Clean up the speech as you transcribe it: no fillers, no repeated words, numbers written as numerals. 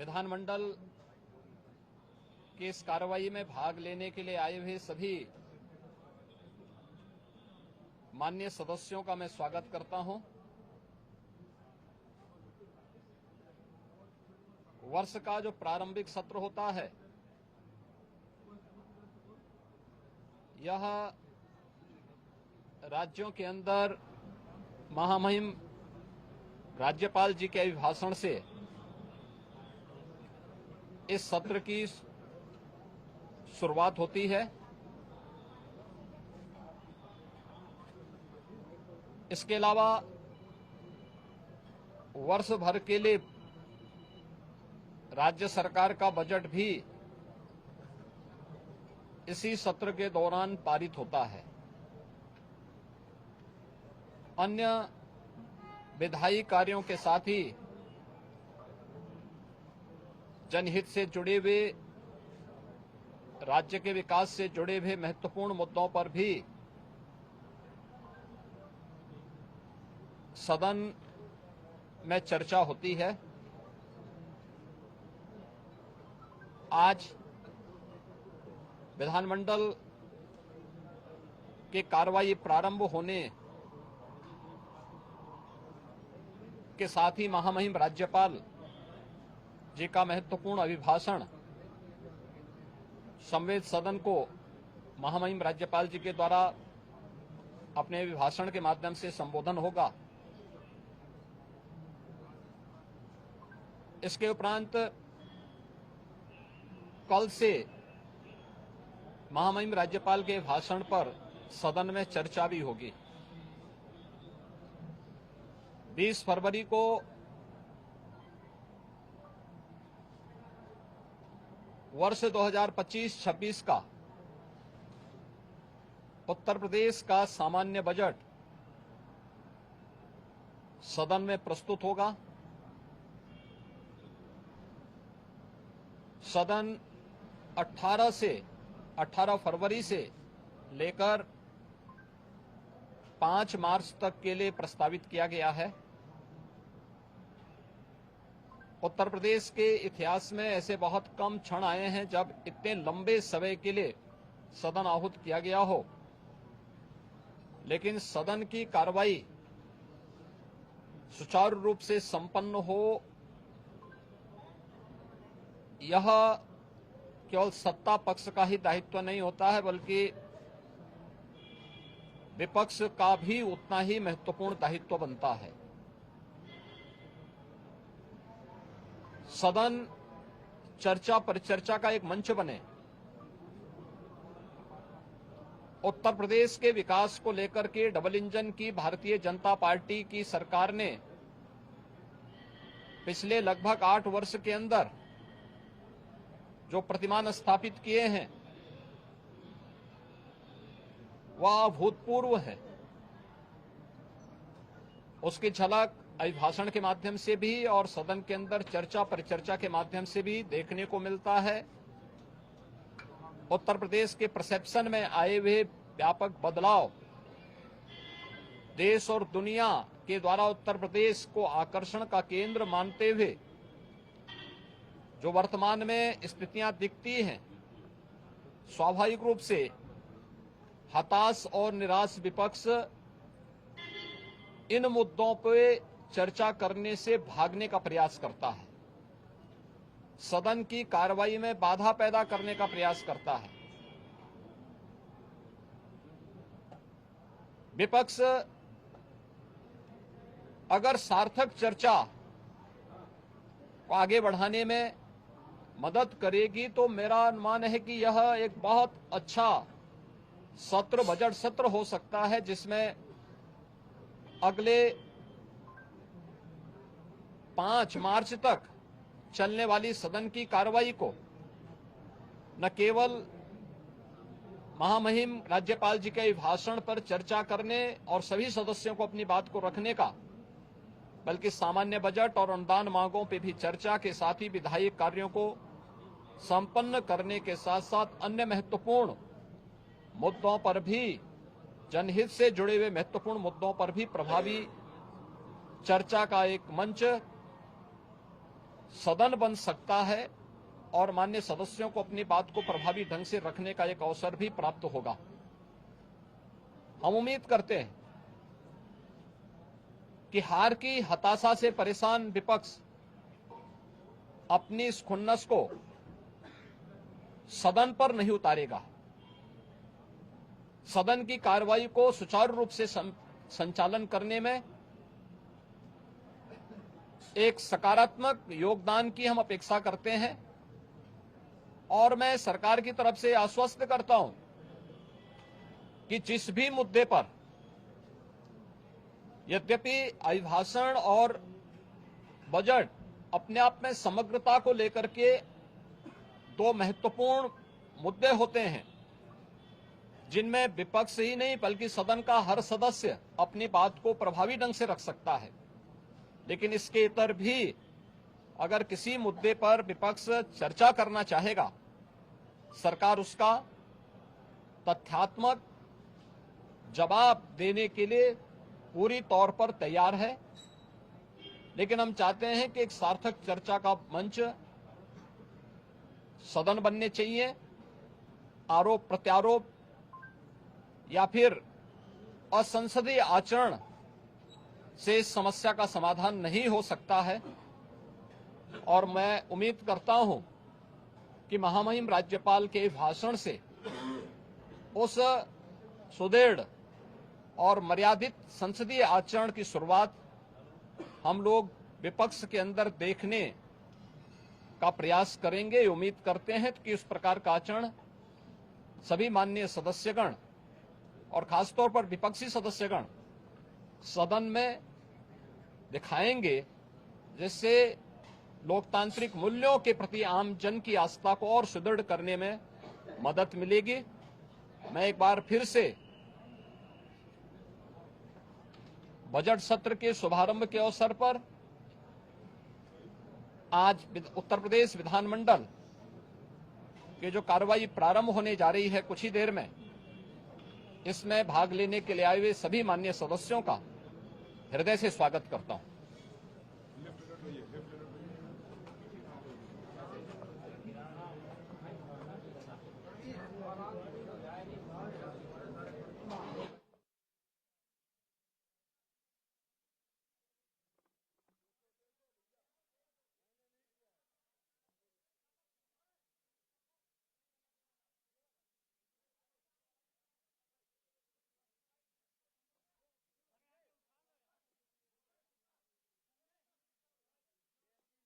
विधानमंडल की इस कार्रवाई में भाग लेने के लिए आए हुए सभी माननीय सदस्यों का मैं स्वागत करता हूं। वर्ष का जो प्रारंभिक सत्र होता है, यह राज्यों के अंदर महामहिम राज्यपाल जी के अभिभाषण से इस सत्र की शुरुआत होती है। इसके अलावा वर्ष भर के लिए राज्य सरकार का बजट भी इसी सत्र के दौरान पारित होता है। अन्य विधायी कार्यों के साथ ही जनहित से जुड़े हुए, राज्य के विकास से जुड़े हुए महत्वपूर्ण मुद्दों पर भी सदन में चर्चा होती है। आज विधानमंडल की कार्रवाई प्रारंभ होने के साथ ही महामहिम राज्यपाल जी का महत्वपूर्ण अभिभाषण संवेद सदन को महामहिम राज्यपाल जी के द्वारा अपने अभिभाषण के माध्यम से संबोधन होगा। इसके उपरांत कल से महामहिम राज्यपाल के भाषण पर सदन में चर्चा भी होगी। 20 फरवरी को वर्ष 2025-26 का उत्तर प्रदेश का सामान्य बजट सदन में प्रस्तुत होगा। सदन 18 फरवरी से लेकर 5 मार्च तक के लिए प्रस्तावित किया गया है। उत्तर प्रदेश के इतिहास में ऐसे बहुत कम क्षण आए हैं जब इतने लंबे समय के लिए सदन आहूत किया गया हो, लेकिन सदन की कार्रवाई सुचारू रूप से संपन्न हो, यह केवल सत्ता पक्ष का ही दायित्व नहीं होता है, बल्कि विपक्ष का भी उतना ही महत्वपूर्ण दायित्व बनता है। सदन चर्चा परिचर्चा का एक मंच बने। उत्तर प्रदेश के विकास को लेकर के डबल इंजन की भारतीय जनता पार्टी की सरकार ने पिछले लगभग 8 वर्ष के अंदर जो प्रतिमान स्थापित किए हैं वह अभूतपूर्व है। उसकी झलक अभिभाषण के माध्यम से भी और सदन के अंदर चर्चा परिचर्चा के माध्यम से भी देखने को मिलता है। उत्तर प्रदेश के परसेप्शन में आए हुए व्यापक बदलाव देश और दुनिया के द्वारा उत्तर प्रदेश को आकर्षण का केंद्र मानते हुए जो वर्तमान में स्थितियां दिखती हैं, स्वाभाविक रूप से हताश और निराश विपक्ष इन मुद्दों पे चर्चा करने से भागने का प्रयास करता है, सदन की कार्रवाई में बाधा पैदा करने का प्रयास करता है। विपक्ष अगर सार्थक चर्चा को आगे बढ़ाने में मदद करेगी तो मेरा अनुमान है कि यह एक बहुत अच्छा सत्र, बजट सत्र हो सकता है, जिसमें अगले 5 मार्च तक चलने वाली सदन की कार्रवाई को न केवल महामहिम राज्यपाल जी के भाषण पर चर्चा करने और सभी सदस्यों को अपनी बात को रखने का, बल्कि सामान्य बजट और अनुदान मांगों पर भी चर्चा के साथ ही विधायी कार्यों को संपन्न करने के साथ साथ अन्य महत्वपूर्ण मुद्दों पर भी, जनहित से जुड़े हुए महत्वपूर्ण मुद्दों पर भी प्रभावी चर्चा का एक मंच सदन बन सकता है और माननीय सदस्यों को अपनी बात को प्रभावी ढंग से रखने का एक अवसर भी प्राप्त होगा। हम उम्मीद करते हैं कि हार की हताशा से परेशान विपक्ष अपनी इस खुन्नस को सदन पर नहीं उतारेगा। सदन की कार्रवाई को सुचारू रूप से संचालन करने में एक सकारात्मक योगदान की हम अपेक्षा करते हैं और मैं सरकार की तरफ से आश्वस्त करता हूं कि जिस भी मुद्दे पर, यद्यपि अभिभाषण और बजट अपने आप में समग्रता को लेकर के दो महत्वपूर्ण मुद्दे होते हैं जिनमें विपक्ष ही नहीं बल्कि सदन का हर सदस्य अपनी बात को प्रभावी ढंग से रख सकता है, लेकिन इसके इतर भी अगर किसी मुद्दे पर विपक्ष चर्चा करना चाहेगा, सरकार उसका तथ्यात्मक जवाब देने के लिए पूरी तौर पर तैयार है। लेकिन हम चाहते हैं कि एक सार्थक चर्चा का मंच सदन बनने चाहिए। आरोप प्रत्यारोप या फिर असंसदीय आचरण से इस समस्या का समाधान नहीं हो सकता है और मैं उम्मीद करता हूं कि महामहिम राज्यपाल के भाषण से उस सुदृढ़ और मर्यादित संसदीय आचरण की शुरुआत हम लोग विपक्ष के अंदर देखने का प्रयास करेंगे। उम्मीद करते हैं कि इस प्रकार का आचरण सभी माननीय सदस्यगण और खासतौर पर विपक्षी सदस्यगण सदन में दिखाएंगे, जिससे लोकतांत्रिक मूल्यों के प्रति आम जन की आस्था को और सुदृढ़ करने में मदद मिलेगी। मैं एक बार फिर से बजट सत्र के शुभारंभ के अवसर पर आज उत्तर प्रदेश विधानमंडल के जो कार्रवाई प्रारंभ होने जा रही है कुछ ही देर में, इसमें भाग लेने के लिए आए हुए सभी माननीय सदस्यों का हृदय से स्वागत करता हूं।